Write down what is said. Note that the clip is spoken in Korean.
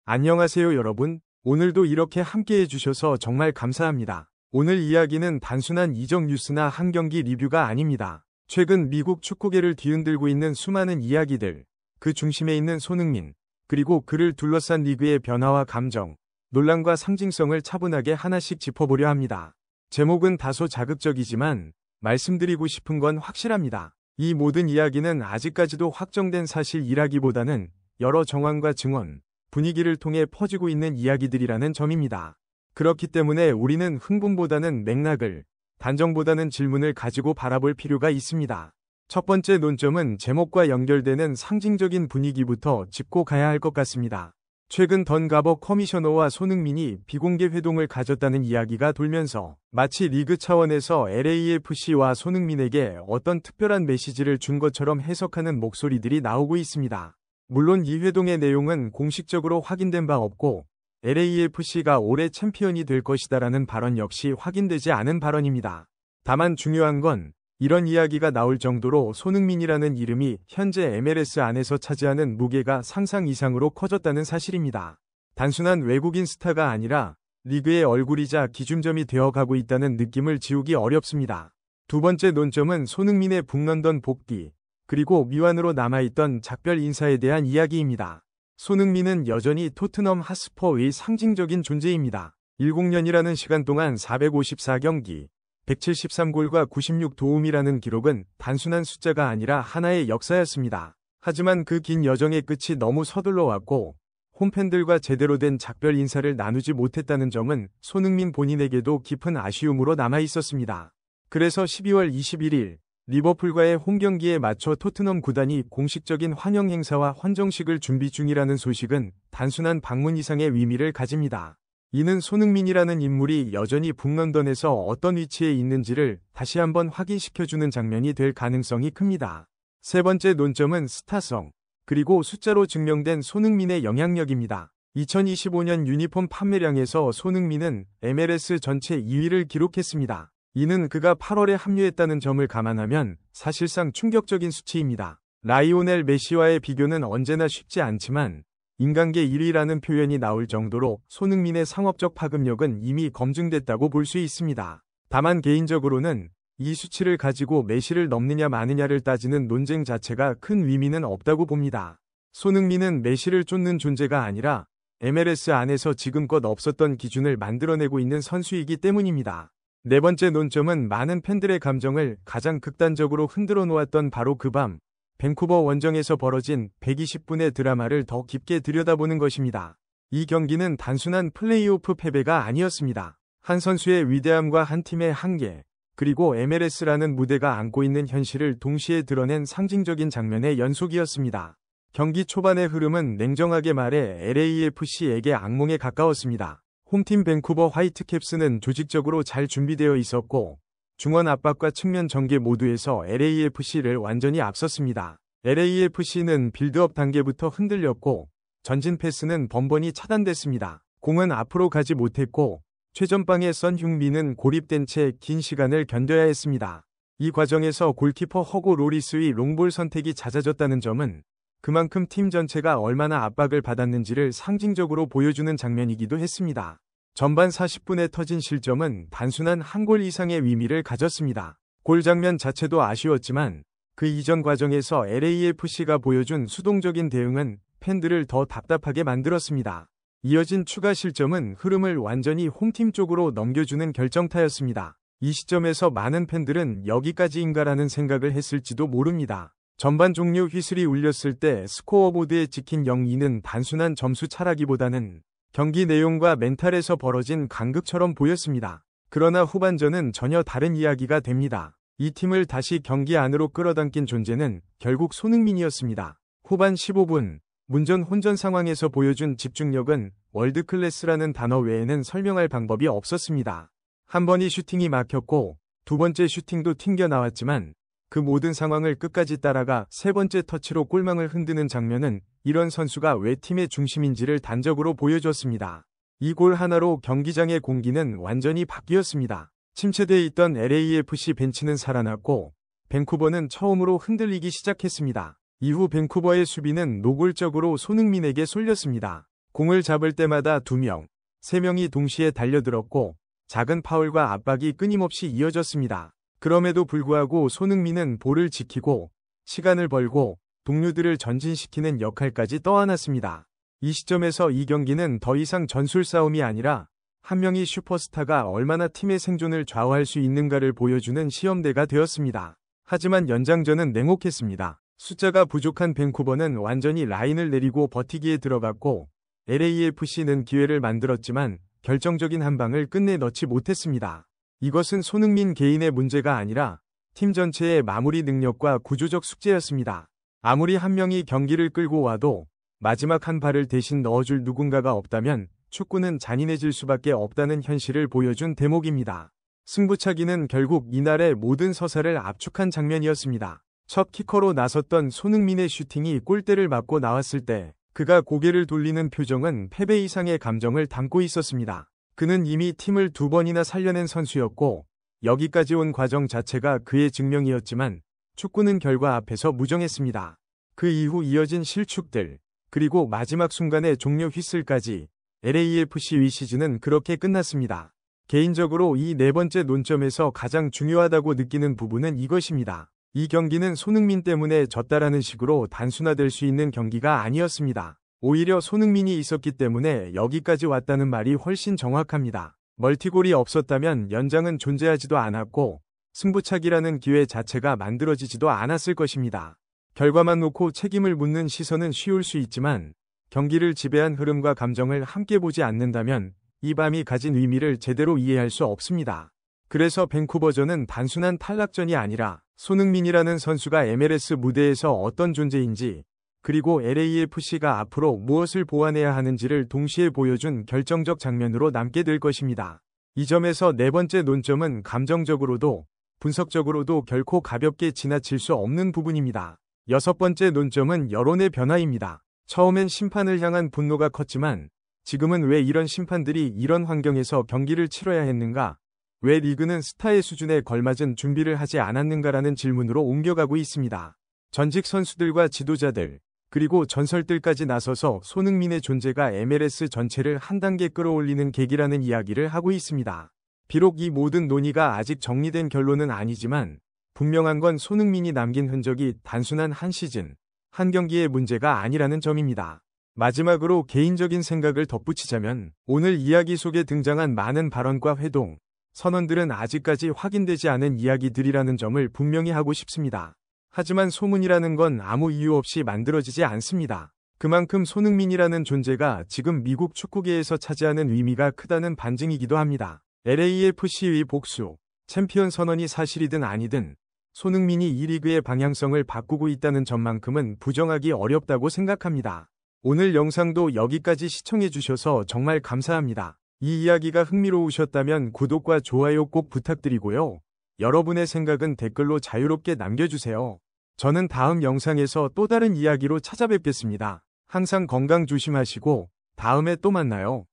안녕하세요 여러분. 오늘도 이렇게 함께 해주셔서 정말 감사합니다. 오늘 이야기는 단순한 이적 뉴스나 한 경기 리뷰가 아닙니다. 최근 미국 축구계를 뒤흔들고 있는 수많은 이야기들, 그 중심에 있는 손흥민, 그리고 그를 둘러싼 리그의 변화와 감정, 논란과 상징성을 차분하게 하나씩 짚어보려 합니다. 제목은 다소 자극적이지만 말씀드리고 싶은 건 확실합니다. 이 모든 이야기는 아직까지도 확정된 사실이라기보다는 여러 정황과 증언, 분위기를 통해 퍼지고 있는 이야기들이라는 점입니다. 그렇기 때문에 우리는 흥분보다는 맥락을, 단정보다는 질문을 가지고 바라볼 필요가 있습니다. 첫 번째 논점은 제목과 연결되는 상징적인 분위기부터 짚고 가야 할 것 같습니다. 최근 던 가버 커미셔너와 손흥민이 비공개 회동을 가졌다는 이야기가 돌면서 마치 리그 차원에서 LAFC와 손흥민에게 어떤 특별한 메시지를 준 것처럼 해석하는 목소리들이 나오고 있습니다. 물론 이 회동의 내용은 공식적으로 확인된 바 없고 LAFC가 올해 챔피언이 될 것이다라는 발언 역시 확인되지 않은 발언입니다. 다만 중요한 건 이런 이야기가 나올 정도로 손흥민이라는 이름이 현재 MLS 안에서 차지하는 무게가 상상 이상으로 커졌다는 사실입니다. 단순한 외국인 스타가 아니라 리그의 얼굴이자 기준점이 되어가고 있다는 느낌을 지우기 어렵습니다. 두 번째 논점은 손흥민의 북런던 복귀, 그리고 미완으로 남아있던 작별 인사에 대한 이야기입니다. 손흥민은 여전히 토트넘 핫스퍼의 상징적인 존재입니다. 10년이라는 시간 동안 454경기, 173골과 96도움이라는 기록은 단순한 숫자가 아니라 하나의 역사였습니다. 하지만 그 긴 여정의 끝이 너무 서둘러 왔고 홈팬들과 제대로 된 작별 인사를 나누지 못했다는 점은 손흥민 본인에게도 깊은 아쉬움으로 남아있었습니다. 그래서 12월 21일 리버풀과의 홈경기에 맞춰 토트넘 구단이 공식적인 환영 행사와 헌정식을 준비 중이라는 소식은 단순한 방문 이상의 의미를 가집니다. 이는 손흥민이라는 인물이 여전히 북런던에서 어떤 위치에 있는지를 다시 한번 확인시켜주는 장면이 될 가능성이 큽니다. 세 번째 논점은 스타성, 그리고 숫자로 증명된 손흥민의 영향력입니다. 2025년 유니폼 판매량에서 손흥민은 MLS 전체 2위를 기록했습니다. 이는 그가 8월에 합류했다는 점을 감안하면 사실상 충격적인 수치입니다. 라이오넬 메시와의 비교는 언제나 쉽지 않지만 인간계 1위라는 표현이 나올 정도로 손흥민의 상업적 파급력은 이미 검증됐다고 볼 수 있습니다. 다만 개인적으로는 이 수치를 가지고 메시를 넘느냐 마느냐를 따지는 논쟁 자체가 큰 의미는 없다고 봅니다. 손흥민은 메시를 쫓는 존재가 아니라 MLS 안에서 지금껏 없었던 기준을 만들어내고 있는 선수이기 때문입니다. 네 번째 논점은 많은 팬들의 감정을 가장 극단적으로 흔들어 놓았던 바로 그 밤, 밴쿠버 원정에서 벌어진 120분의 드라마를 더 깊게 들여다보는 것입니다. 이 경기는 단순한 플레이오프 패배가 아니었습니다. 한 선수의 위대함과 한 팀의 한계, 그리고 MLS라는 무대가 안고 있는 현실을 동시에 드러낸 상징적인 장면의 연속이었습니다. 경기 초반의 흐름은 냉정하게 말해 LAFC에게 악몽에 가까웠습니다. 홈팀 밴쿠버 화이트캡스는 조직적으로 잘 준비되어 있었고 중원 압박과 측면 전개 모두에서 LAFC를 완전히 앞섰습니다. LAFC는 빌드업 단계부터 흔들렸고 전진 패스는 번번이 차단됐습니다. 공은 앞으로 가지 못했고 최전방의 선흉민은 고립된 채 긴 시간을 견뎌야 했습니다. 이 과정에서 골키퍼 허고 로리스의 롱볼 선택이 잦아졌다는 점은 그만큼 팀 전체가 얼마나 압박을 받았는지를 상징적으로 보여주는 장면이기도 했습니다. 전반 40분에 터진 실점은 단순한 한 골 이상의 의미를 가졌습니다. 골 장면 자체도 아쉬웠지만 그 이전 과정에서 LAFC가 보여준 수동적인 대응은 팬들을 더 답답하게 만들었습니다. 이어진 추가 실점은 흐름을 완전히 홈팀 쪽으로 넘겨주는 결정타였습니다. 이 시점에서 많은 팬들은 여기까지인가라는 생각을 했을지도 모릅니다. 전반 종료 휘슬이 울렸을 때 스코어보드에 찍힌 0-2는 단순한 점수 차라기보다는 경기 내용과 멘탈에서 벌어진 간극처럼 보였습니다. 그러나 후반전은 전혀 다른 이야기가 됩니다. 이 팀을 다시 경기 안으로 끌어당긴 존재는 결국 손흥민이었습니다. 후반 15분, 문전 혼전 상황에서 보여준 집중력은 월드클래스라는 단어 외에는 설명할 방법이 없었습니다. 한 번이 슈팅이 막혔고 두 번째 슈팅도 튕겨 나왔지만 그 모든 상황을 끝까지 따라가 세 번째 터치로 골망을 흔드는 장면은 이런 선수가 왜 팀의 중심인지를 단적으로 보여줬습니다. 이 골 하나로 경기장의 공기는 완전히 바뀌었습니다. 침체되어 있던 LAFC 벤치는 살아났고 밴쿠버는 처음으로 흔들리기 시작했습니다. 이후 밴쿠버의 수비는 노골적으로 손흥민에게 쏠렸습니다. 공을 잡을 때마다 2명, 3명이 동시에 달려들었고 작은 파울과 압박이 끊임없이 이어졌습니다. 그럼에도 불구하고 손흥민은 볼을 지키고 시간을 벌고 동료들을 전진시키는 역할까지 떠안았습니다. 이 시점에서 이 경기는 더 이상 전술 싸움이 아니라 한 명의 슈퍼스타가 얼마나 팀의 생존을 좌우할 수 있는가를 보여주는 시험대가 되었습니다. 하지만 연장전은 냉혹했습니다. 숫자가 부족한 밴쿠버는 완전히 라인을 내리고 버티기에 들어갔고 LAFC는 기회를 만들었지만 결정적인 한 방을 끝내 넣지 못했습니다. 이것은 손흥민 개인의 문제가 아니라 팀 전체의 마무리 능력과 구조적 숙제였습니다. 아무리 한 명이 경기를 끌고 와도 마지막 한 발을 대신 넣어줄 누군가가 없다면 축구는 잔인해질 수밖에 없다는 현실을 보여준 대목입니다. 승부차기는 결국 이날의 모든 서사를 압축한 장면이었습니다. 첫 키커로 나섰던 손흥민의 슈팅이 골대를 맞고 나왔을 때 그가 고개를 돌리는 표정은 패배 이상의 감정을 담고 있었습니다. 그는 이미 팀을 2번이나 살려낸 선수였고 여기까지 온 과정 자체가 그의 증명이었지만 축구는 결과 앞에서 무정했습니다. 그 이후 이어진 실축들, 그리고 마지막 순간의 종료 휘슬까지 LAFC의 시즌은 그렇게 끝났습니다. 개인적으로 이 네 번째 논점에서 가장 중요하다고 느끼는 부분은 이것입니다. 이 경기는 손흥민 때문에 졌다라는 식으로 단순화될 수 있는 경기가 아니었습니다. 오히려 손흥민이 있었기 때문에 여기까지 왔다는 말이 훨씬 정확합니다. 멀티골이 없었다면 연장은 존재하지도 않았고 승부차기라는 기회 자체가 만들어지지도 않았을 것입니다. 결과만 놓고 책임을 묻는 시선은 쉬울 수 있지만 경기를 지배한 흐름과 감정을 함께 보지 않는다면 이 밤이 가진 의미를 제대로 이해할 수 없습니다. 그래서 밴쿠버전은 단순한 탈락전이 아니라 손흥민이라는 선수가 MLS 무대에서 어떤 존재인지 그리고 LAFC가 앞으로 무엇을 보완해야 하는지를 동시에 보여준 결정적 장면으로 남게 될 것입니다. 이 점에서 네 번째 논점은 감정적으로도 분석적으로도 결코 가볍게 지나칠 수 없는 부분입니다. 여섯 번째 논점은 여론의 변화입니다. 처음엔 심판을 향한 분노가 컸지만 지금은 왜 이런 심판들이 이런 환경에서 경기를 치러야 했는가? 왜 리그는 스타의 수준에 걸맞은 준비를 하지 않았는가라는 질문으로 옮겨가고 있습니다. 전직 선수들과 지도자들, 그리고 전설들까지 나서서 손흥민의 존재가 MLS 전체를 한 단계 끌어올리는 계기라는 이야기를 하고 있습니다. 비록 이 모든 논의가 아직 정리된 결론은 아니지만 분명한 건 손흥민이 남긴 흔적이 단순한 한 시즌, 한 경기의 문제가 아니라는 점입니다. 마지막으로 개인적인 생각을 덧붙이자면 오늘 이야기 속에 등장한 많은 발언과 회동, 선언들은 아직까지 확인되지 않은 이야기들이라는 점을 분명히 하고 싶습니다. 하지만 소문이라는 건 아무 이유 없이 만들어지지 않습니다. 그만큼 손흥민이라는 존재가 지금 미국 축구계에서 차지하는 의미가 크다는 반증이기도 합니다. LAFC의 복수, 챔피언 선언이 사실이든 아니든 손흥민이 이 리그의 방향성을 바꾸고 있다는 점만큼은 부정하기 어렵다고 생각합니다. 오늘 영상도 여기까지 시청해주셔서 정말 감사합니다. 이 이야기가 흥미로우셨다면 구독과 좋아요 꼭 부탁드리고요. 여러분의 생각은 댓글로 자유롭게 남겨주세요. 저는 다음 영상에서 또 다른 이야기로 찾아뵙겠습니다. 항상 건강 조심하시고 다음에 또 만나요.